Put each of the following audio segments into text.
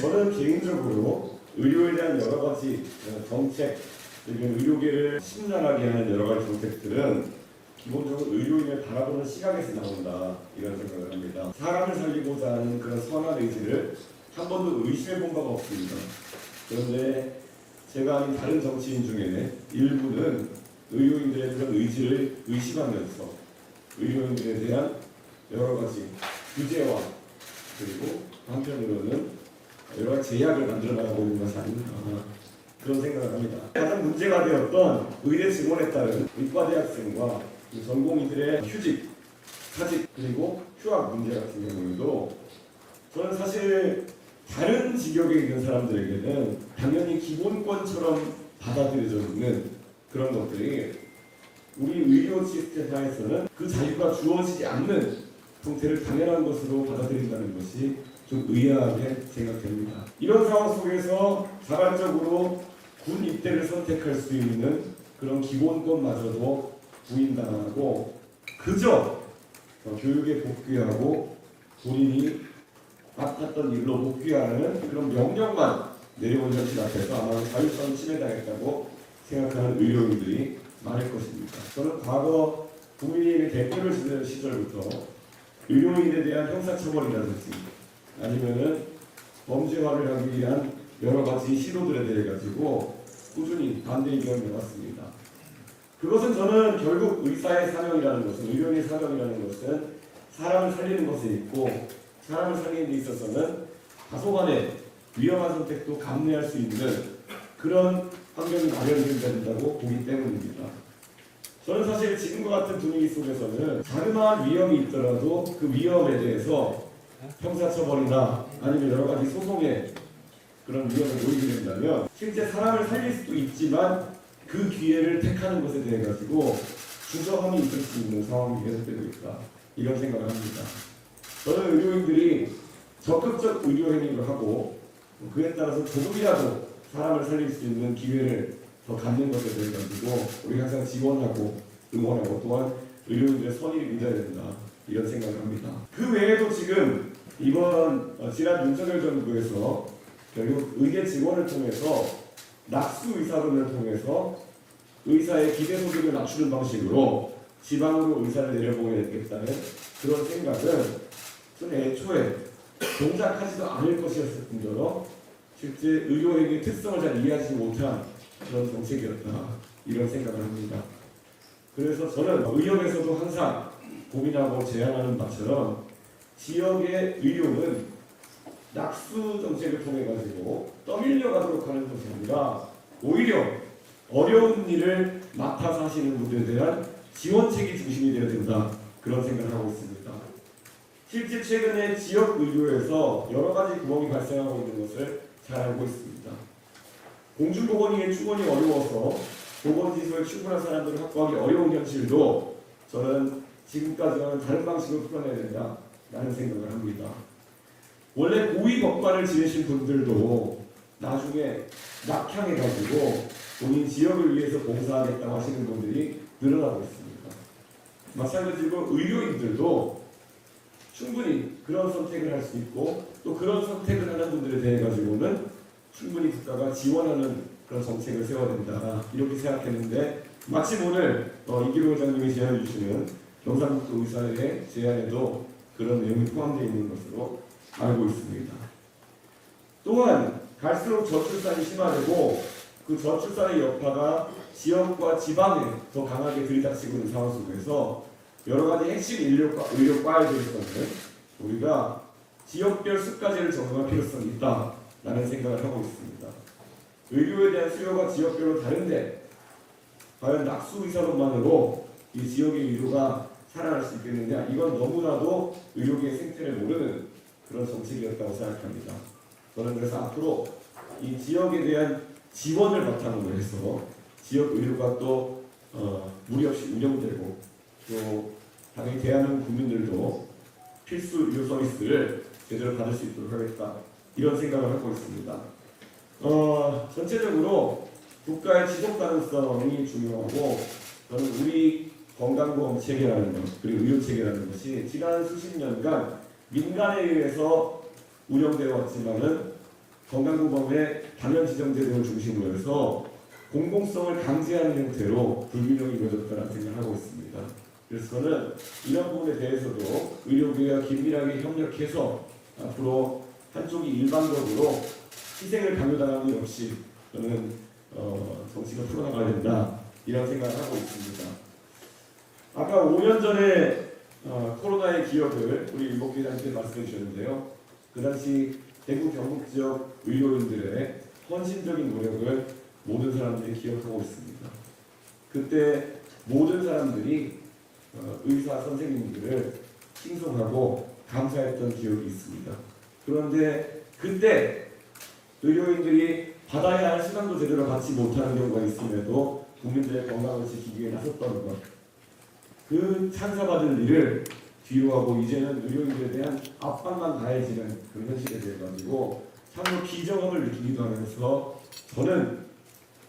저는 개인적으로 의료에 대한 여러 가지 정책, 의료계를 심란하게 하는 여러 가지 정책들은 기본적으로 의료인을 바라보는 시각에서 나온다, 이런 생각을 합니다. 사람을 살리고자 하는 그런 선한 의지를 한 번도 의심해 본 바가 없습니다. 그런데 제가 아닌 다른 정치인 중에 일부는 의료인들의 그런 의지를 의심하면서 의료인들에 대한 여러 가지 규제와 그리고 한편으로는 여러 가지 제약을 만들어 나가고 있는 것이 아닌가, 그런 생각을 합니다. 가장 문제가 되었던 의대 증원에 따른 의과대학생과 전공의들의 휴직, 사직, 그리고 휴학 문제 같은 경우에도 저는 사실 다른 직역에 있는 사람들에게는 당연히 기본권처럼 받아들여져 있는 그런 것들이 우리 의료 시스템 하에서는 그 자유가 주어지지 않는 형태를 당연한 것으로 받아들인다는 것이 좀 의아하게 생각됩니다. 이런 상황 속에서 자발적으로 군 입대를 선택할 수 있는 그런 기본권마저도 부인당하고 그저 교육에 복귀하고 본인이 맡았던 일로 복귀하는 그런 명령만 내려온 현실 앞에서 아마 자율성이 침해당했다고 생각하는 의료인들이 많을 것입니다. 저는 과거 국민의힘의 대표를 지낸 시절부터 의료인에 대한 형사처벌이라든지 아니면은 범죄화를 하기 위한 여러 가지 시도들에 대해 가지고 꾸준히 반대 의견을 내왔습니다. 그것은 저는 결국 의사의 사명이라는 것은, 의료인의 사명이라는 것은 사람을 살리는 것에 있고, 사람을 살리는 데 있어서는 다소간의 위험한 선택도 감내할 수 있는 그런 환경이 마련되어야 된다고 보기 때문입니다. 저는 사실 지금과 같은 분위기 속에서는 자그마한 위험이 있더라도 그 위험에 대해서 형사처벌이나 아니면 여러 가지 소송에 그런 위험을 놓이게 된다면 실제 사람을 살릴 수도 있지만 그 기회를 택하는 것에 대해 가지고 주저함이 있을 수 있는 상황이 계속되고 있다, 이런 생각을 합니다. 저는 의료인들이 적극적 의료 행위를 하고 그에 따라서 조금이라도 사람을 살릴 수 있는 기회를 더 갖는 것에 대해 가지고 우리 항상 지원하고 응원하고 또한 의료인들의 선의를 믿어야 된다, 이런 생각을 합니다. 그 외에도 지금 이번 지난 윤석열 정부에서 결국 의대 증원을 통해서 낙수 의사론을 통해서 의사의 기대소득을 낮추는 방식으로 지방으로 의사를 내려보내겠다는 그런 생각은 저는 애초에 동작하지도 않을 것이었을 뿐더러 실제 의료행위의 특성을 잘 이해하지 못한 그런 정책이었다, 이런 생각을 합니다. 그래서 저는 의협에서도 항상 고민하고 제안하는 바처럼 지역의 의료는 낙수 정책을 통해 가지고 떠밀려 가도록 하는 것이 아니라 오히려 어려운 일을 맡아서 하시는 분들에 대한 지원책이 중심이 되어야 된다, 그런 생각을 하고 있습니다. 실제 최근에 지역 의료에서 여러 가지 구멍이 발생하고 있는 것을 잘 알고 있습니다. 공중보건의의 충원이 어려워서 보건지수에 충분한 사람들을 확보하기 어려운 현실도 저는 지금까지와는 다른 방식으로 풀어내야 된다라는 생각을 합니다. 원래 고위 법관을 지내신 분들도 나중에 낙향해가지고 본인 지역을 위해서 봉사하겠다고 하시는 분들이 늘어나고 있습니다. 마찬가지로 의료인들도 충분히 그런 선택을 할 수 있고 또 그런 선택을 하는 분들에 대해 가지고는 충분히 국가가 지원하는 그런 정책을 세워야 된다, 이렇게 생각했는데 마침 오늘 이기로 회장님이 제안해 주시는 경상북도 의사의 제안에도 그런 내용이 포함되어 있는 것으로 알고 있습니다. 또한 갈수록 저출산이 심화되고 그 저출산의 여파가 지역과 지방에 더 강하게 들이닥치고 있는 상황 속에서 여러 가지 핵심 의료과에 대해서는 우리가 지역별 수가제를 적용할 필요성이 있다라는 생각을 하고 있습니다. 의료에 대한 수요가 지역별로 다른데 과연 낙수 의사론만으로 이 지역의 의료가 살아날 수 있겠느냐, 이건 너무나도 의료계의 생태를 모르는 그런 정책이었다고 생각합니다. 저는 그래서 앞으로 이 지역에 대한 지원을 바탕으로 해서 지역 의료가 또 무리 없이 운영되고 또 당연히 대한민국 국민들도 필수 의료 서비스를 제대로 받을 수 있도록 하겠다, 이런 생각을 하고 있습니다. 전체적으로 국가의 지속 가능성이 중요하고 저는 우리 건강보험 체계라는 것 그리고 의료 체계라는 것이 지난 수십 년간 민간에 의해서 운영되어 왔지만은 건강보험의 당연지정제도를 중심으로 해서 공공성을 강제하는 형태로 불균형이 이루어졌다는 생각을 하고 있습니다. 그래서 저는 이런 부분에 대해서도 의료계가 긴밀하게 협력해서 앞으로 한쪽이 일방적으로 희생을 강요당하는 일 없이 저는 정치가 풀어나가야 된다 이런 생각을 하고 있습니다. 아까 5년 전에 코로나의 기억을 우리 일목회장님께 말씀해 주셨는데요. 그 당시 대구 경북 지역 의료인들의 헌신적인 노력을 모든 사람들이 기억하고 있습니다. 그때 모든 사람들이 의사 선생님들을 칭송하고 감사했던 기억이 있습니다. 그런데 그때 의료인들이 받아야 할 수당도 제대로 받지 못하는 경우가 있음에도 국민들의 건강을 지키기 위해 나섰던 것, 그 찬사받을 일을 뒤로 하고 이제는 의료인들에 대한 압박만 가해지는 그런 현실에 대해 가지고 참으로 비정함을 느끼기도 하면서 저는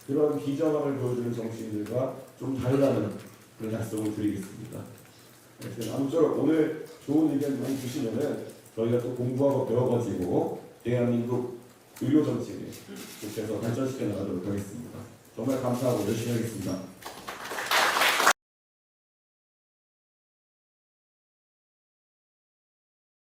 그런 비정함을 보여주는 정치인들과 좀 달라는 그런 약속을 드리겠습니다. 그래서 아무쪼록 오늘 좋은 의견 많이 주시면은 저희가 또 공부하고 배워가지고 대한민국 의료 정책을 계속해서 발전시켜 나가도록 하겠습니다. 정말 감사하고 열심히 하겠습니다.